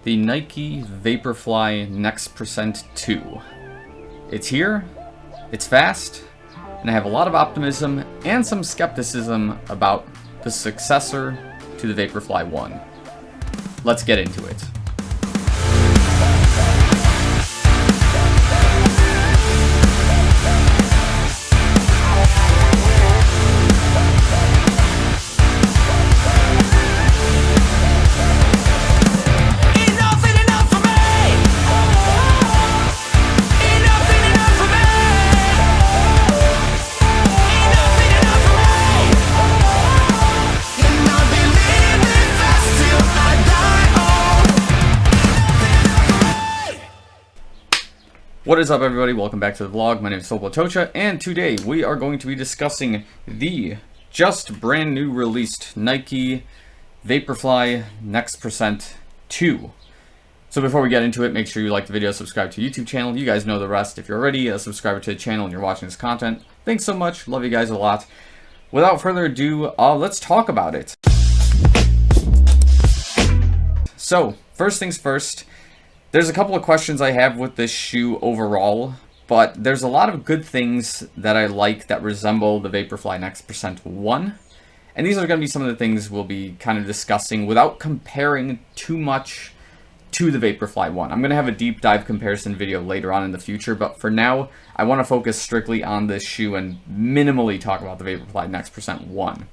the Nike Vaporfly Next Percent 2. It's here, it's fast, and I have a lot of optimism and some skepticism about the successor to the Vaporfly 1. Let's get into it. What is up, everybody? Welcome back to the vlog. My name is Filip Latocha, and today we are going to be discussing the just brand new released Nike Vaporfly Next Percent 2. So before we get into it, make sure you like the video, subscribe to the YouTube channel. You guys know the rest. If you're already a subscriber to the channel and you're watching this content, thanks so much. Love you guys a lot. Without further ado, let's talk about it. So, first things first. There's a couple of questions I have with this shoe overall, but there's a lot of good things that I like that resemble the Vaporfly Next Percent 1. And these are going to be some of the things we'll be kind of discussing without comparing too much to the Vaporfly 1. I'm going to have a deep dive comparison video later on in the future, but for now, I want to focus strictly on this shoe and minimally talk about the Vaporfly Next Percent 1.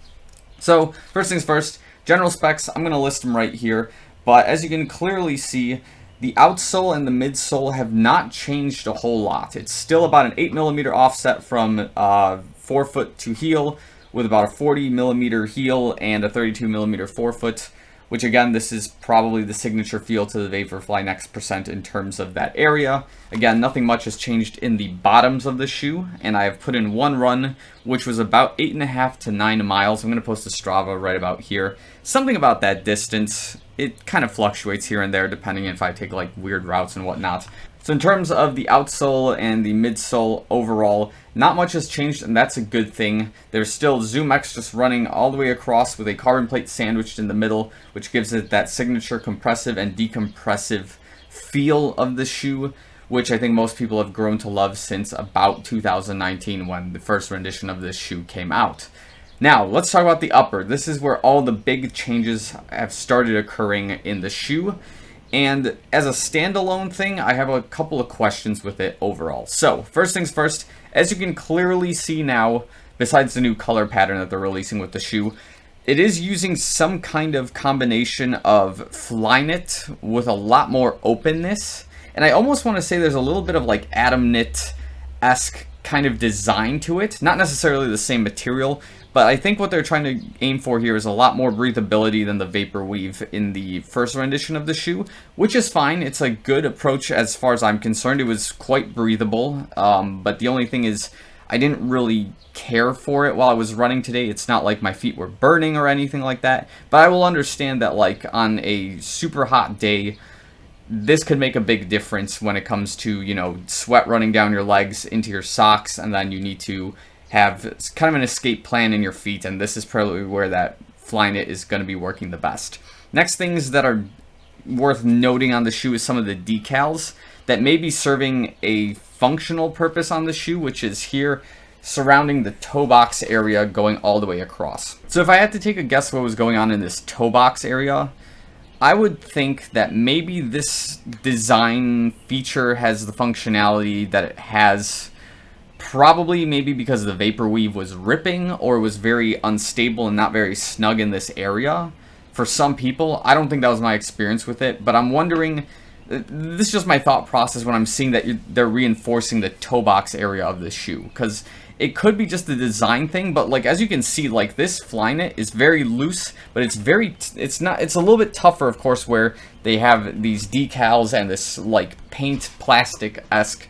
So, first things first, general specs, I'm going to list them right here, but as you can clearly see, the outsole and the midsole have not changed a whole lot. It's still about an 8mm offset from forefoot to heel, with about a 40mm heel and a 32mm forefoot, which again, this is probably the signature feel to the Vaporfly Next Percent in terms of that area. Again, nothing much has changed in the bottoms of the shoe, and I have put in one run, which was about 8.5 to 9 miles. I'm going to post a Strava right about here. Something about that distance. It kind of fluctuates here and there depending if I take like weird routes and whatnot. So in terms of the outsole and the midsole overall, not much has changed, and that's a good thing. There's still ZoomX just running all the way across with a carbon plate sandwiched in the middle, which gives it that signature compressive and decompressive feel of the shoe, which I think most people have grown to love since about 2019 when the first rendition of this shoe came out. Now, let's talk about the upper. This is where all the big changes have started occurring in the shoe. And as a standalone thing, I have a couple of questions with it overall. So, first things first, as you can clearly see now, besides the new color pattern that they're releasing with the shoe, it is using some kind of combination of Flyknit with a lot more openness. And I almost want to say there's a little bit of like Atom Knit-esque kind of design to it. Not necessarily the same material, but I think what they're trying to aim for here is a lot more breathability than the Vapor Weave in the first rendition of the shoe, which is fine. It's a good approach as far as I'm concerned. It was quite breathable, but the only thing is I didn't really care for it while I was running today. It's not like my feet were burning or anything like that, but I will understand that like on a super hot day, this could make a big difference when it comes to, you know, sweat running down your legs into your socks, and then you need to have kind of an escape plan in your feet, and this is probably where that Flyknit is going to be working the best. Next things that are worth noting on the shoe is some of the decals that may be serving a functional purpose on the shoe, which is here surrounding the toe box area going all the way across. So if I had to take a guess what was going on in this toe box area, I would think that maybe this design feature has the functionality that it has, probably maybe because the Vapor Weave was ripping or was very unstable and not very snug in this area. For some people, I don't think that was my experience with it, but I'm wondering, this is just my thought process when I'm seeing that they're reinforcing the toe box area of the shoe, because it could be just the design thing, but like as you can see, like this Flyknit is very loose, but it's a little bit tougher, of course, where they have these decals and this like paint plastic-esque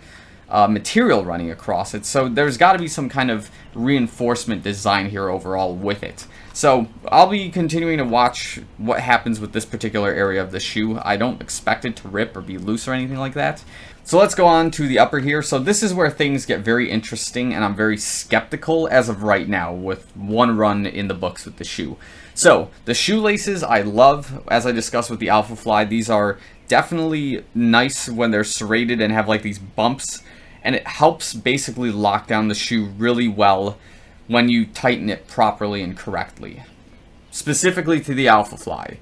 material running across it. So there's got to be some kind of reinforcement design here overall with it. So I'll be continuing to watch what happens with this particular area of the shoe. I don't expect it to rip or be loose or anything like that. So let's go on to the upper here. So this is where things get very interesting, and I'm very skeptical as of right now with one run in the books with the shoe. So the shoelaces I love, as I discussed with the Alphafly. These are definitely nice when they're serrated and have like these bumps, and it helps basically lock down the shoe really well when you tighten it properly and correctly. Specifically to the Alphafly,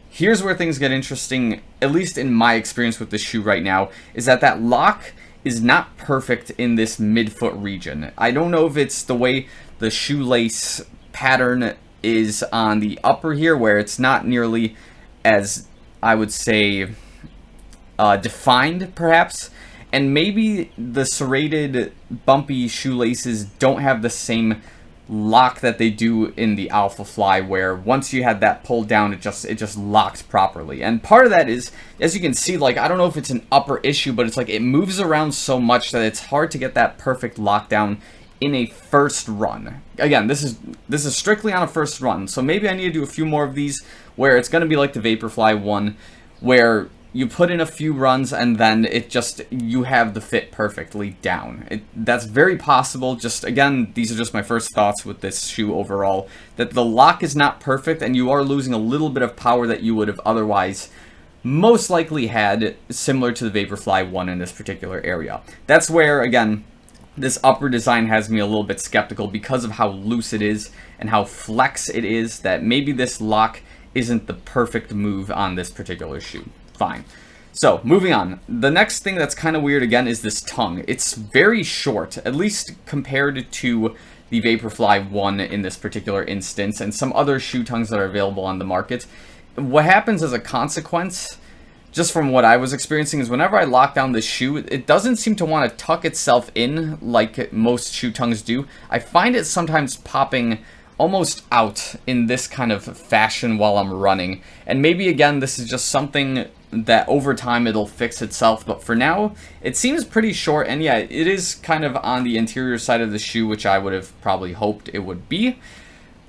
here's where things get interesting, at least in my experience with this shoe right now, is that lock is not perfect in this midfoot region. I don't know if it's the way the shoelace pattern is on the upper here, where it's not nearly as, I would say, defined perhaps, and maybe the serrated bumpy shoelaces don't have the same lock that they do in the Alphafly, where once you had that pulled down, it just locks properly. And part of that is, as you can see, like, I don't know if it's an upper issue, but it's like it moves around so much that it's hard to get that perfect lockdown in a first run. Again, this is strictly on a first run, so maybe I need to do a few more of these where it's going to be like the Vaporfly one, where you put in a few runs and then you have the fit perfectly down. That's very possible. Just, again, these are just my first thoughts with this shoe overall, that the lock is not perfect and you are losing a little bit of power that you would have otherwise most likely had, similar to the Vaporfly one in this particular area. That's where, again, this upper design has me a little bit skeptical because of how loose it is and how flex it is, that maybe this lock isn't the perfect move on this particular shoe. Fine. So, moving on. The next thing that's kind of weird, again, is this tongue. It's very short, at least compared to the Vaporfly 1 in this particular instance, and some other shoe tongues that are available on the market. What happens as a consequence, just from what I was experiencing, is whenever I lock down the shoe, it doesn't seem to want to tuck itself in like most shoe tongues do. I find it sometimes popping almost out in this kind of fashion while I'm running. And maybe, again, this is just something that over time it'll fix itself, but for now it seems pretty short. And yeah, it is kind of on the interior side of the shoe, which I would have probably hoped it would be,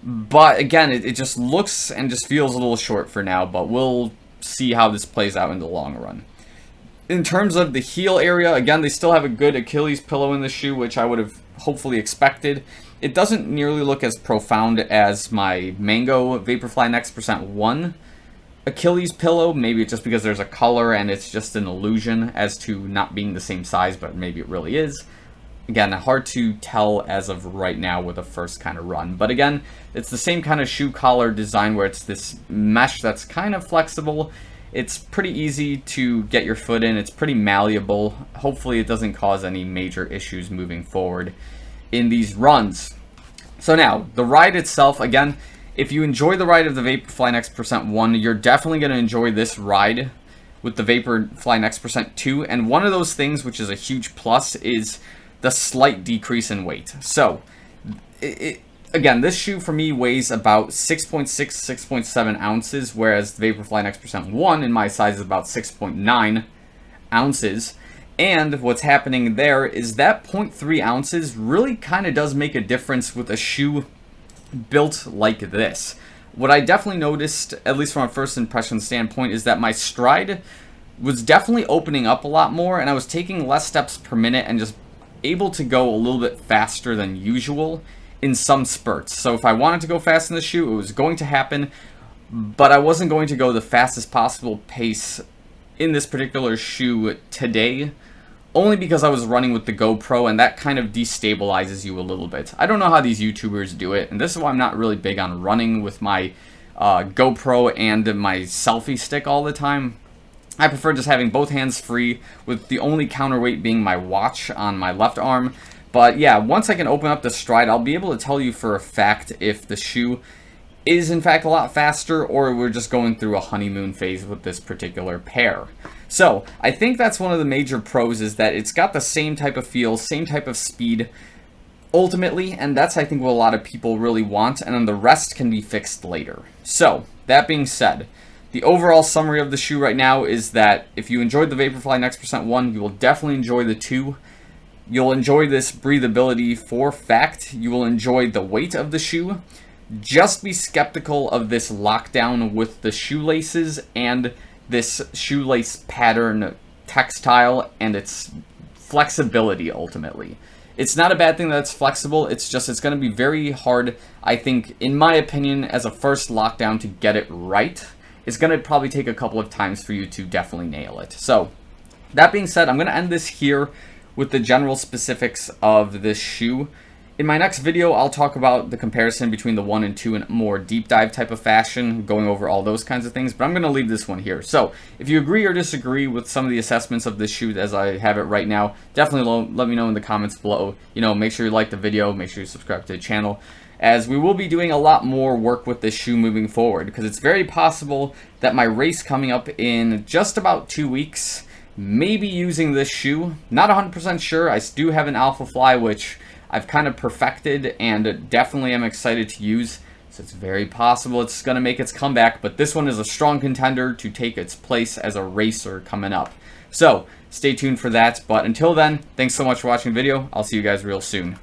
but again, it just looks and just feels a little short for now, but we'll see how this plays out in the long run. In terms of the heel area, again, they still have a good Achilles pillow in the shoe, which I would have hopefully expected. It doesn't nearly look as profound as my Mango Vaporfly Next % 1 Achilles pillow. Maybe it's just because there's a color and it's just an illusion as to not being the same size, but maybe it really is. Again, hard to tell as of right now with a first kind of run. But again, it's the same kind of shoe collar design where it's this mesh that's kind of flexible. It's pretty easy to get your foot in. It's pretty malleable. Hopefully it doesn't cause any major issues moving forward in these runs. So now, the ride itself, again, if you enjoy the ride of the Vaporfly Next % 1, you're definitely going to enjoy this ride with the Vaporfly Next % 2. And one of those things, which is a huge plus, is the slight decrease in weight. So, again, this shoe for me weighs about 6.6, 6.7 ounces, whereas the Vaporfly Next % 1 in my size is about 6.9 ounces. And what's happening there is that 0.3 ounces really kind of does make a difference with a shoe built like this. What I definitely noticed, at least from a first impression standpoint, is that my stride was definitely opening up a lot more, and I was taking less steps per minute and just able to go a little bit faster than usual in some spurts. So if I wanted to go fast in the shoe, it was going to happen, but I wasn't going to go the fastest possible pace in this particular shoe today, only because I was running with the GoPro, and that kind of destabilizes you a little bit. I don't know how these YouTubers do it, and this is why I'm not really big on running with my GoPro and my selfie stick all the time. I prefer just having both hands free, with the only counterweight being my watch on my left arm. But yeah, once I can open up the stride, I'll be able to tell you for a fact if the shoe is in fact a lot faster, or we're just going through a honeymoon phase with this particular pair. So, I think that's one of the major pros, is that it's got the same type of feel, same type of speed, ultimately, and that's, I think, what a lot of people really want, and then the rest can be fixed later. So, that being said, the overall summary of the shoe right now is that if you enjoyed the Vaporfly Next % 1, you will definitely enjoy the 2. You'll enjoy this breathability for fact. You will enjoy the weight of the shoe. Just be skeptical of this lockdown with the shoelaces and this shoelace pattern textile and its flexibility ultimately. It's not a bad thing that it's flexible, it's just it's going to be very hard, I think, in my opinion, as a first lockdown to get it right. it's going to probably take a couple of times for you to definitely nail it. So that being said, I'm going to end this here with the general specifics of this shoe. In my next video, I'll talk about the comparison between the 1 and 2 in a more deep dive type of fashion, going over all those kinds of things, but I'm going to leave this one here. So if you agree or disagree with some of the assessments of this shoe as I have it right now, definitely let me know in the comments below. Make sure you like the video, make sure you subscribe to the channel, as we will be doing a lot more work with this shoe moving forward, because it's very possible that my race coming up in just about 2 weeks, maybe using this shoe. Not 100% sure. I do have an Vaporfly, which I've kind of perfected and definitely am excited to use. So it's very possible it's going to make its comeback, but this one is a strong contender to take its place as a racer coming up. So stay tuned for that. But until then, thanks so much for watching the video. I'll see you guys real soon.